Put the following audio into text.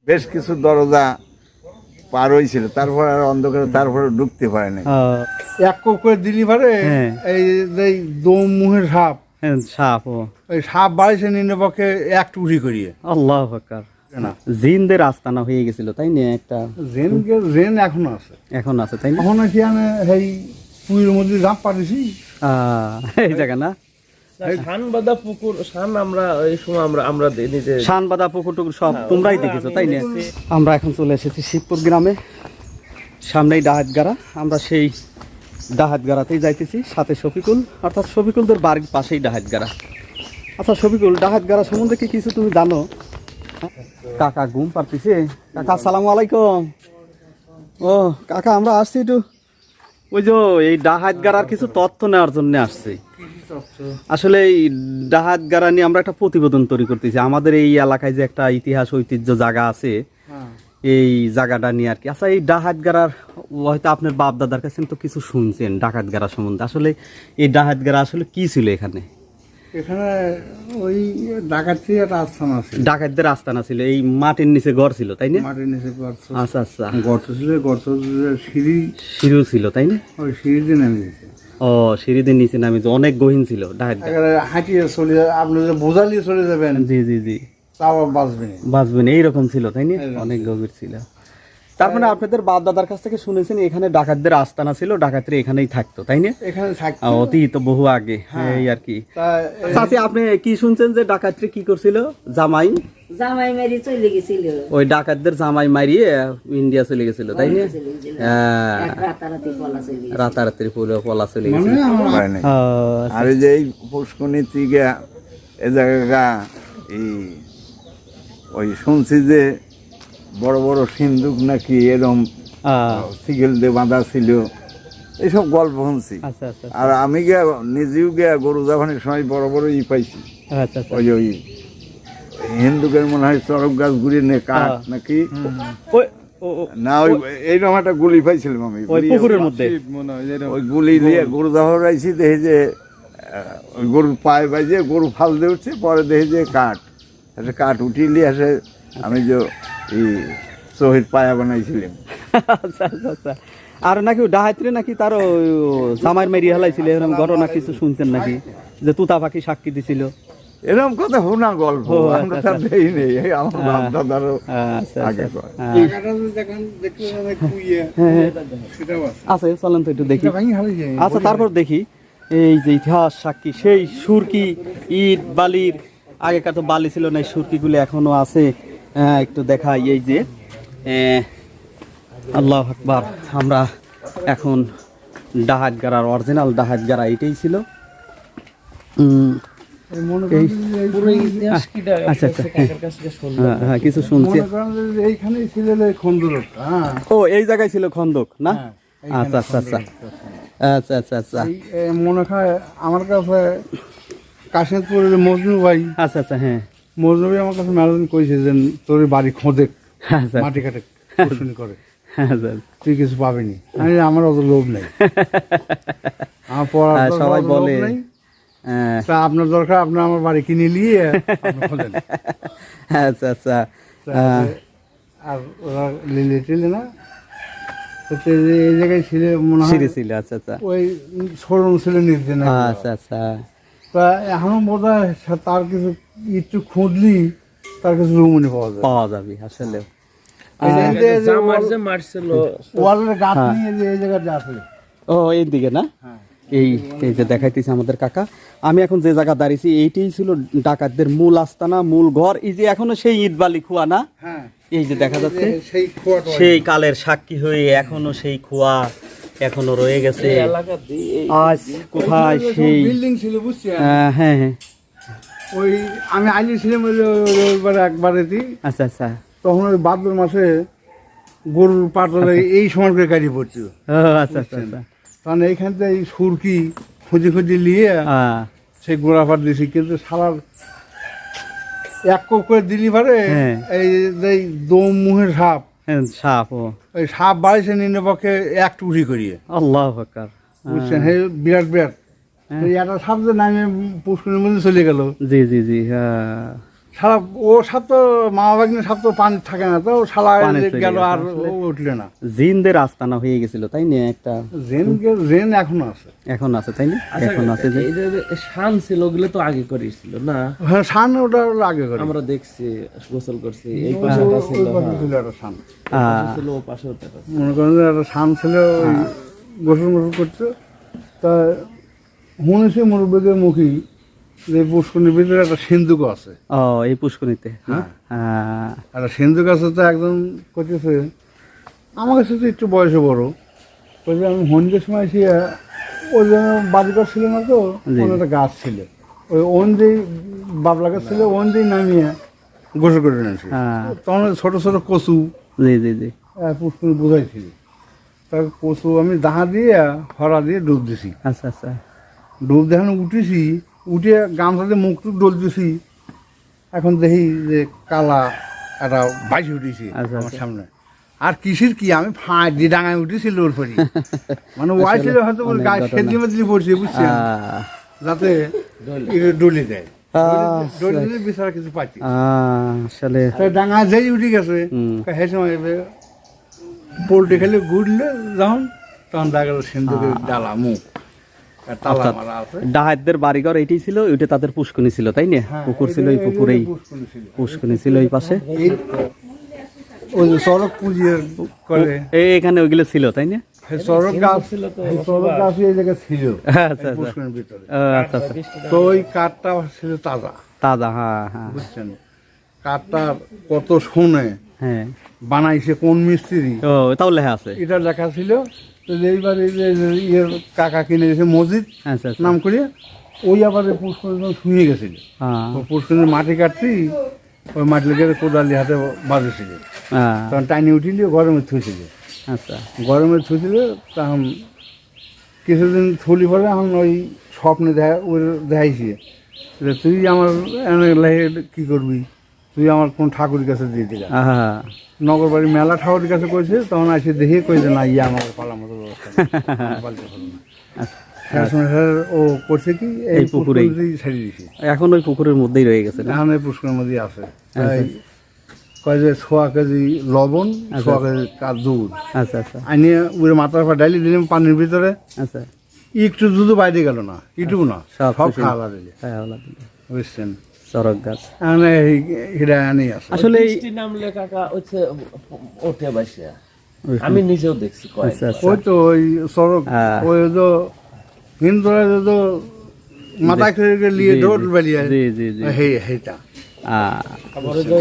বেশ কিছু দরজা পার হয়েছিল, তারপর আর অন্ধকারে তারপরে ঢুকতে পারে না। এক কোপ করে দিলি পারে এই যে দম মুহের সাপ, সাপ ওই সাপ বাড়িছে নিম্ন পক্ষে এক টুকরি করিয়ে। আল্লাহ আকবার। জিনদের আস্তানা হয়ে গেছিল তাই না? একটা জেন এখনো আছে, এখন আছে তাই না? এখন কি আমি এই পুকুরের মধ্যে জাপ পাঠিয়েছি এই জায়গা না শানবাদা পুকুর, শান আমরা এই সময় আমরা নিজে শানবাদা পুকুর টুকুর সব তোমরাই দেখেছো তাই না? আমরা এখন চলে এসেছি শিবপুর গ্রামে, সামনেই ডাহাতগাড়া। আমরা সেই ডাহাতগাড়াতেই যাইতেছি, সাথে শফিকুল, অর্থাৎ শফিকুলদের বাড়ির পাশেই ডাহাতগাড়া। আচ্ছা শফিকুল, ডাহাতগাড়া সম্বন্ধে কি কিছু তুমি জানো? কাকা ঘুম পারতেছে। কাকা আসসালামু আলাইকুম। ও কাকা, আমরা আসছি একটু ওই যে এই ডাহাতগাড়ার কিছু তথ্য নেওয়ার জন্য আসছি। আসলে এই ডাহাতগাড়া নিয়ে আমরা একটা প্রতিবেদন তৈরি করতেছি। আমাদের এই এলাকায় যে একটা ইতিহাস ঐতিহ্য জায়গা আছে, এই জায়গাটা নিয়ে আর কি। আচ্ছা, এই ডাহাতগাড়ার হয়তো আপনার বাপ দাদার কাছে তো কিছু শুনছেন ডাকাতগাড়া সম্বন্ধে। আসলে এই ডাহাতগাড়া আসলে কি ছিল এখানে? এখানে ওই ডাকাতের আস্থান আছে, ডাকাতদের আস্তানা ছিল। এই মাটির নিচে ঘর ছিল তাই না? মাটির নিচে গর্ত, আচ্ছা আচ্ছা, গর্ত ছিল, গর্ত সিঁড়িও ছিল তাই না? ওই সিঁড়িতে নেমে গেছে। ও, সিঁড়িদের নিচে নামে অনেক গহীন ছিল ডাহাতগাড়া। হাঁটিয়ে চলে আপনি যে বোঝালিয়ে চলে যাবেন, জি জি জি, তাও বাঁচবেন বাঁচবেন এইরকম ছিল তাই না? অনেক গভীর ছিল। তারপরে আপনাদের বাপ দাদার কাছ থেকে শুনেছেন এখানে ডাকাতদের আস্তানা ছিল, ডাকাতরা এখানেই থাকতো তাই না? এখানে থাকতো অতীত বহু আগে, এই আর কি। চাচি, আপনি কি শুনছেন যে ডাকাতরা কি করছিল? জামাই মারি চলে গেছিল, ওই ডাকাতদের জামাই মারিয়ে ইন্ডিয়া চলে গেছিল তাই না? রাতারাতি পলা চলে গেছিল। আর এই যে এই পুষ্করণী থেকে এ জায়গা ওই শুনছি যে বড় বড় সিন্ধুক নাকি এরকম সিগেল দিয়ে বাঁধা ছিল, এইসব গল্প শুনছি। আর আমি গিয়া নিজেও গিয়া গরু জাফানের সময় বড় বড় পাইছি। ওই ওই হিন্দুকের মনে হয় চরক গাছ ঘুরিয়ে নে কাঠ নাকি না, ওই এইরকম একটা গুলি পাইছিলাম আমি পুকুরের মধ্যে। ওই গুলি দিয়ে গরু জাফর আইছি, দেখে যে ওই গরুর পায়ে বাজে গরু ফাল দিয়ে উঠছে, পরে দেখে যে কাঠ, কাঠ উঠিয়ে নিয়ে আসে আমি যে এই শহীদ পায়া বানাইছিলাম। আচ্ছা আচ্ছা আচ্ছা। আর নাকি ডাহাতরে নাকি তার জামাই মারিয়ে হেলাইছিল, এরকম ঘটনা কিছু শুনছেন নাকি? যে তুতা পাখি সাক্ষী দিছিল, এরকম কথা শোনা গল্প, আমরা তার দেই নেই, আমার বাপ দাদারও আগে। আচ্ছা চলেন তো একটু দেখি। আচ্ছা তারপর দেখি এই যে ইতিহাস সাক্ষী, সেই সুরকি ইট বালির, আগেকার তো বালি ছিল না, সুরকিগুলো এখনো আছে। একটু দেখাই, এই যে আল্লাহ আকবার। আমরা এখন ডাহাতগাড়ার অরিজিনাল ডাহাতগাড়া এটাই ছিল। আচ্ছা আচ্ছা, হ্যাঁ কিছু শুনছি। এইখানেই ছিল খন্দক। ও, এই জায়গায় ছিল খন্দক না? আচ্ছা আচ্ছা আচ্ছা আচ্ছা আচ্ছা আচ্ছা। মনে হয় আমার কাছে কাশিমপুরের মজনু ভাই, আচ্ছা আচ্ছা, হ্যাঁ মজনু ভাই আমার কাছে মেলাদিন কইছে যে তোর বাড়ি খোঁদে, মাটি কাটে শুনি করে, তুই কিছু পাবিনি। আমার অত লোভ নেই, আমার পড়ার সবাই বলে তা আপনার দরকার আপনি আমার বাড়ি কিনে নিয়ে খোঁজেন। আচ্ছা আচ্ছা। আর ওরা লিলে টিলে না, এই জায়গায় ছিল মনে হয় ছিল। আচ্ছা আচ্ছা, ওই শোরুম ছিল নিতে না। আচ্ছা আচ্ছা। তা এখনো বোধ হয় তার কিছু একটু খুঁজলি তার কিছু রুমনি পাওয়া যাবে আসলে। ওয়ালের গাছ নিয়ে যে এই জায়গাটা আসলে, ও এইদিকে না? এই এই যে দেখাইতেছে আমাদের কাকা। আমি এখন যে জায়গা দাঁড়িয়েছি এইটাই ছিল ডাকাতদের মূল আস্তানা, মূল ঘর। এই যে এখনো সেই ইট বালি খোয়া না, এই যে দেখা যাচ্ছে সেই কালের সাক্ষী হয়ে এখনো সেই খোয়া এখনো রয়ে গেছে। আজ কোথায় সেই বিল্ডিং ছিল বুঝছি। হ্যাঁ হ্যাঁ, ওই আমি আইলিছিলাম একবারেতেই। আচ্ছা আচ্ছা, তখন ওই ভাদ্র মাসে গরুর পাটলে এই সময় করে গাড়ি পড়ছিল। আচ্ছা আচ্ছা আচ্ছা। কারণ এইখান থেকে এই সুরকি খুঁজে খুঁজে নিয়ে সেই গোড়া পাট দিয়েছি, কিন্তু সারার এক কোপ করে দিলি পারে এই যে দম মুহের সাপ, সাপ, ওই সাপ বাড়িছে নিম্ন পক্ষে এক টুকরি করিয়ে। আল্লাহ আকবার, বুঝছেন? হে বিরাট বিরাট একটা সাপ যে নামে পুষ্করের মধ্যে চলে গেল। জি জি জি, হ্যাঁ সারা ও সব তো মা বাগিনে সব তো পানি থাকে না, তো শালা পানি থেকে গেল গেছে আর আসলে। ও উঠলে না। জিনদের আস্তানা হয়ে গেছিল তাই না একটা, জেন এখনো আছে। এখন আছে তাই না, এখন আছে যে এই যে শান ছিল ওগুলো তো আগে করেছিল না, হ্যাঁ শান ওটা হলো আগে করে। আমরা দেখছি গোসল করছি এই পাশে ওই ছিল, পাশে ছিল একটা শান, ছিল ও পাশে ওটা ছিল। মনে করেন যে একটা শান ছিল, ওই গোসল মোসল করছে। তা শুনেছি মুরব্বীদের মুখী যে পুষ্করণীর ভিতরে একটা সিন্ধুক আছে। ও এই পুষ্করিতে হ্যাঁ। হ্যাঁ একটা সিন্ধুক আছে, তো একজন করতেছে আমার কাছে তো একটু বয়সে বড়, ওই যে আমি হন্ডের সময় এসে ওই জন্য বাড়িঘর ছিল না, তো ওখানে একটা গাছ ছিল, ওই ওন যেই বাবলা গাছ ছিল ওন যেই নামিয়ে গোসল করে নিয়েছি। হ্যাঁ। তখন ছোট ছোট কচু জি জি জি পুষ্করণী বোঝাইছিল, তার কচু আমি দাহা দিয়ে হরা দিয়ে ডুব দিছি। আচ্ছা আচ্ছা ডুব দেখানো উঠেছি, উঠে গামছাতে মুখ টুক ডলতেছি, এখন দেখি যে কালা একটা বাইশ উঠেছি আচ্ছা, আমার আচ্ছা। সামনে। আর কিসের কি আমি ফাঁক দিয়ে ডাঙায় উঠেছি লোর ফেরি, মানে ওয়াই ছিল হয়তো ওর গায়ে ঘটনা। সেদিন মেদিলি পড়ছে, বুঝছেন, যাতে একটু ডলি দেয়, ডলি দিলে বিচারা কিছু পাইছি। আসলে তাই ডাঙায় যেই উঠে গেছে, হুম। সেই সময় পোল্ট্রি খেলে ঘুরলে যখন, তখন দেখা গেল সিন্ধুকের ডালা মুখ আর তালা অর্থাৎ মারা আছে। ডাহাতদের বাড়িঘর এইটাই ছিল, ওইটা তাদের পুষ্কনি ছিল তাই না, হ্যাঁ, পুকুর ছিল ওই পুকুরেই, পুষ্করণী ছিল। পুষ্কনি ছিল ওই পাশে, এই- ওই যে সড়ক পুজিয়ে করে, এই এখানে ওইগুলো ছিল তাই না, সেই সড়ক গাছ ছিল তো এই সড়ক গাছ এই জায়গায় ছিল আচ্ছা আচ্ছা পুষ্করণীর ভিতরে। আচ্ছা আচ্ছা তো ওই কাঠটা ছিল তাজা, তাজা, হ্যাঁ হ্যাঁ বুঝছেন, কাঠটা কত শুনে হ্যাঁ বানাইছে কোন মিস্ত্রি, ও তাও লেখা আছে, এটা লেখা ছিল। তো এইবার এই যে ইয়ের কাকা কিনে গেছে মসজিদ আচ্ছা আচ্ছা নাম করে, ওই আবার পুষ্করণী শুয়ে গেছিল, হ্যাঁ তো পুষ্করণীর মাটি কাটছি, ওই মাটি লেগে কোদালি হাতে বাজেছিল, হ্যাঁ, তখন টাইনি উঠিলে গরমে থুইছিল, আচ্ছা গরমে থুইছিল। তখন কিছুদিন থুলি পরে এখন ওই স্বপ্নে দেখাইছি যে তুই আমার এনে লাগে কী করবি, তুই আমার কোন ঠাকুরের কাছে দিয়ে দিলা। হ্যাঁ নগর বাড়ি মেলা ঠাকুরের কাছে কইছে, তখন আসে দেখে কইছে না ইয়ে আমাকে পালার মতো ব্যবস্থা নেই, আমি পালতে পারবো না। সেই সময় স্যার ও করছে কি এই এই পুকুরেই। পুকুরেই ছেড়ে দিছি, এখন ওই পুকুরের মধ্যেই রয়ে গেছে না, এখন এই পুষ্করের মধ্যে আছে। তাই কয় যে 1.5 কেজি লবণ, 1.5 কেজি দুধ আচ্ছা আচ্ছা আনিয়ে উড়ে মাথার পর ডালি দিলাম পানির ভিতরে, আচ্ছা একটু দুধও বাইরে গেল না, একটু না, সব সব শুষে- খাওয়া দিলে, হ্যাঁ ওলা দিলে। বুঝছেন। চরক গাছ এখন এটা আনি আছে। আসলে এই- বৃষ্টি নামলে কাকা হচ্ছে ওঠে বাসিয়া, আমি নিজেও দেখছি কয়েক আচ্ছা আচ্ছা ওই তো ওই সড়ক, হ্যাঁ। ওই তো হিন্দুরা তো মাথা খেয়ে লিয়ে জি, দৌড় বেরিয়ে জি জি জি সেইটা আহ, তারপরে যে